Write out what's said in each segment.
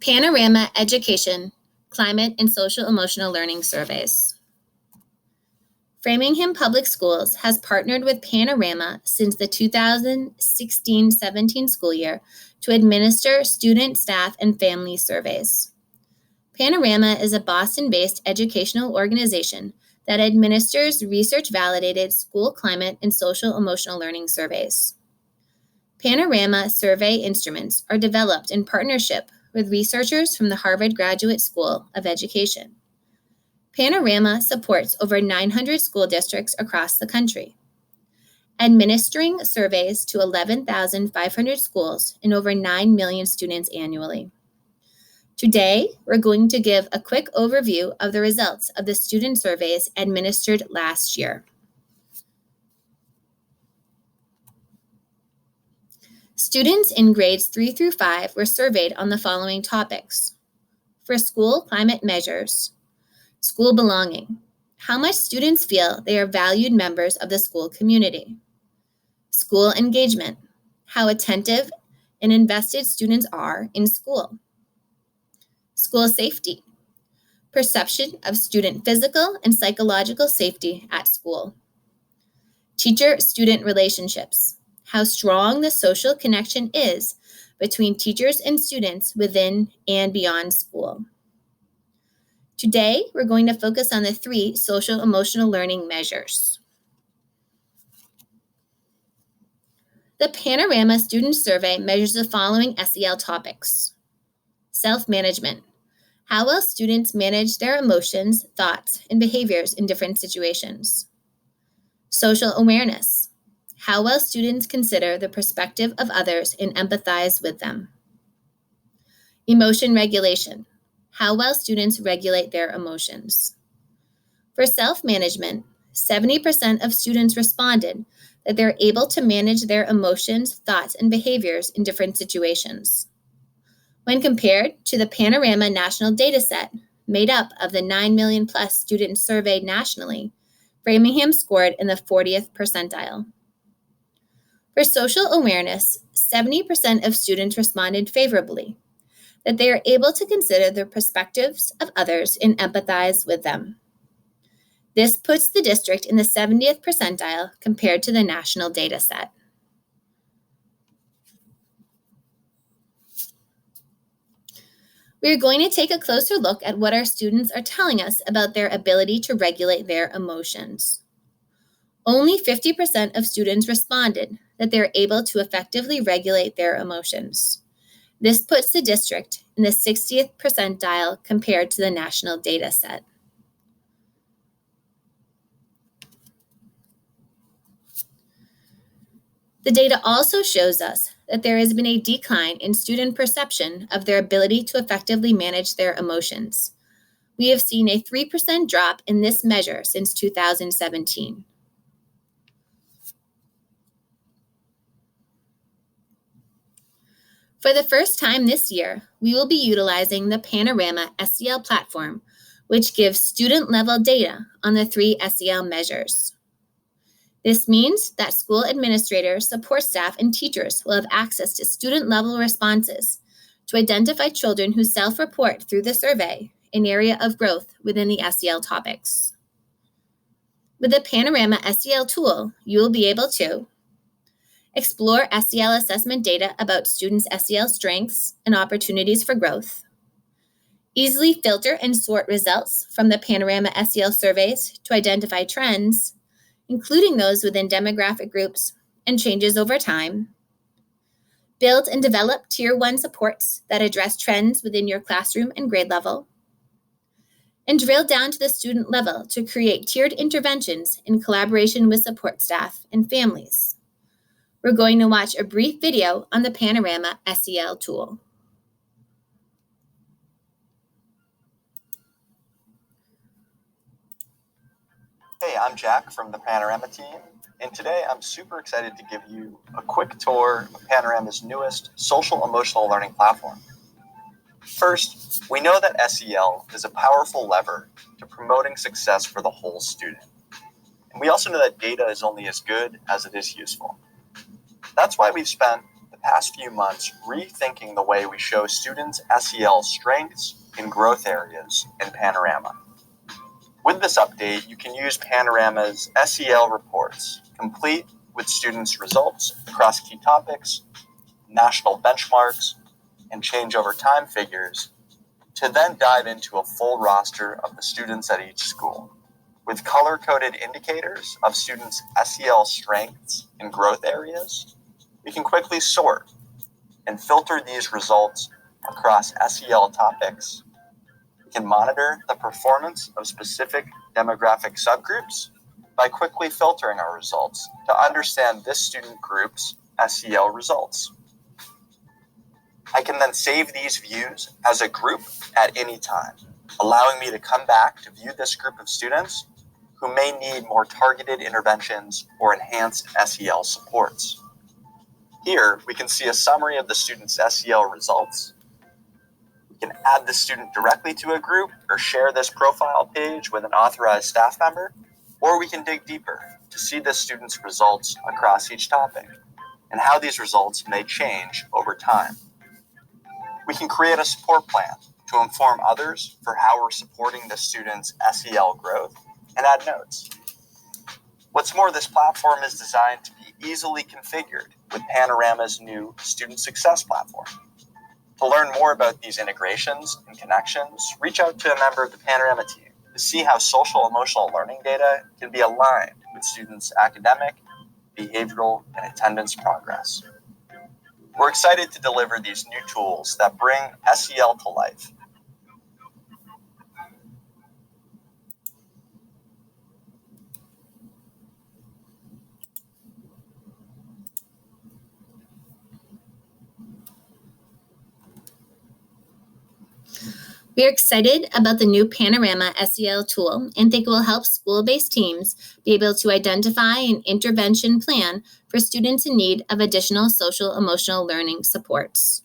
Panorama Education, Climate and Social Emotional Learning Surveys. Framingham Public Schools has partnered with Panorama since the 2016-17 school year to administer student, staff, and family surveys. Panorama is a Boston-based educational organization that administers research-validated school climate and social emotional learning surveys. Panorama survey instruments are developed in partnership with researchers from the Harvard Graduate School of Education. Panorama supports over 900 school districts across the country, administering surveys to 11,500 schools and over 9 million students annually. Today, we're going to give a quick overview of the results of the student surveys administered last year. Students in grades 3 through 5 were surveyed on the following topics. For school climate measures, school belonging, how much students feel they are valued members of the school community. School engagement, how attentive and invested students are in school. School safety, perception of student physical and psychological safety at school. Teacher-student relationships, how strong the social connection is between teachers and students within and beyond school. Today, we're going to focus on the 3 social emotional learning measures. The Panorama Student Survey measures the following SEL topics. Self-management, how well students manage their emotions, thoughts, and behaviors in different situations. Social awareness, how well students consider the perspective of others and empathize with them. Emotion regulation, how well students regulate their emotions. For self-management, 70% of students responded that they're able to manage their emotions, thoughts, and behaviors in different situations. When compared to the Panorama National Dataset, made up of the 9 million plus students surveyed nationally, Framingham scored in the 40th percentile. For social awareness, 70% of students responded favorably, that they are able to consider the perspectives of others and empathize with them. This puts the district in the 70th percentile compared to the national data set. We are going to take a closer look at what our students are telling us about their ability to regulate their emotions. Only 50% of students responded that they're able to effectively regulate their emotions. This puts the district in the 60th percentile compared to the national data set. The data also shows us that there has been a decline in student perception of their ability to effectively manage their emotions. We have seen a 3% drop in this measure since 2017. For the first time this year, we will be utilizing the Panorama SEL platform, which gives student-level data on the 3 SEL measures. This means that school administrators, support staff, and teachers will have access to student-level responses to identify children who self-report through the survey an area of growth within the SEL topics. With the Panorama SEL tool, you will be able to explore SEL assessment data about students' SEL strengths and opportunities for growth, easily filter and sort results from the Panorama SEL surveys to identify trends, including those within demographic groups and changes over time, build and develop Tier 1 supports that address trends within your classroom and grade level, and drill down to the student level to create tiered interventions in collaboration with support staff and families. We're going to watch a brief video on the Panorama SEL tool. Hey, I'm Jack from the Panorama team, and today I'm super excited to give you a quick tour of Panorama's newest social emotional learning platform. First, we know that SEL is a powerful lever to promoting success for the whole student. And we also know that data is only as good as it is useful. That's why we've spent the past few months rethinking the way we show students SEL strengths and growth areas in Panorama. With this update, you can use Panorama's SEL reports, complete with students' results across key topics, national benchmarks, and change over time figures, to then dive into a full roster of the students at each school. With color-coded indicators of students' SEL strengths and growth areas, we can quickly sort and filter these results across SEL topics. We can monitor the performance of specific demographic subgroups by quickly filtering our results to understand this student group's SEL results. I can then save these views as a group at any time, allowing me to come back to view this group of students who may need more targeted interventions or enhanced SEL supports. Here, we can see a summary of the student's SEL results. We can add the student directly to a group or share this profile page with an authorized staff member, or we can dig deeper to see the student's results across each topic and how these results may change over time. We can create a support plan to inform others for how we're supporting the student's SEL growth and add notes. What's more, this platform is designed to be easily configured with Panorama's new Student Success platform. To learn more about these integrations and connections, reach out to a member of the Panorama team to see how social emotional learning data can be aligned with students' academic, behavioral, and attendance progress. We're excited to deliver these new tools that bring SEL to life. We are excited about the new Panorama SEL tool and think it will help school-based teams be able to identify an intervention plan for students in need of additional social-emotional learning supports.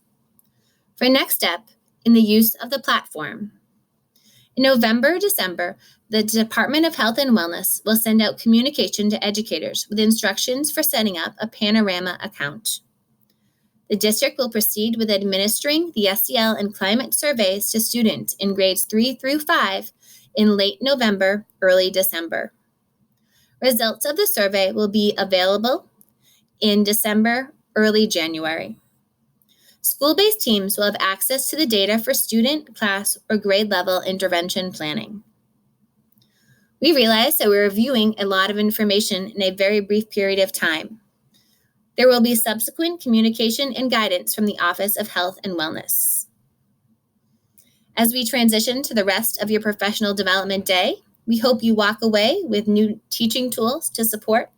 For next step in the use of the platform, in November-December, the Department of Health and Wellness will send out communication to educators with instructions for setting up a Panorama account. The district will proceed with administering the SEL and climate surveys to students in grades 3 through 5 in late November, early December. Results of the survey will be available in December, early January. School-based teams will have access to the data for student, class, or grade level intervention planning. We realize that we're reviewing a lot of information in a very brief period of time. There will be subsequent communication and guidance from the Office of Health and Wellness. As we transition to the rest of your professional development day, we hope you walk away with new teaching tools to support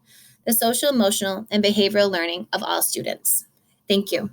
the social, emotional, and behavioral learning of all students. Thank you.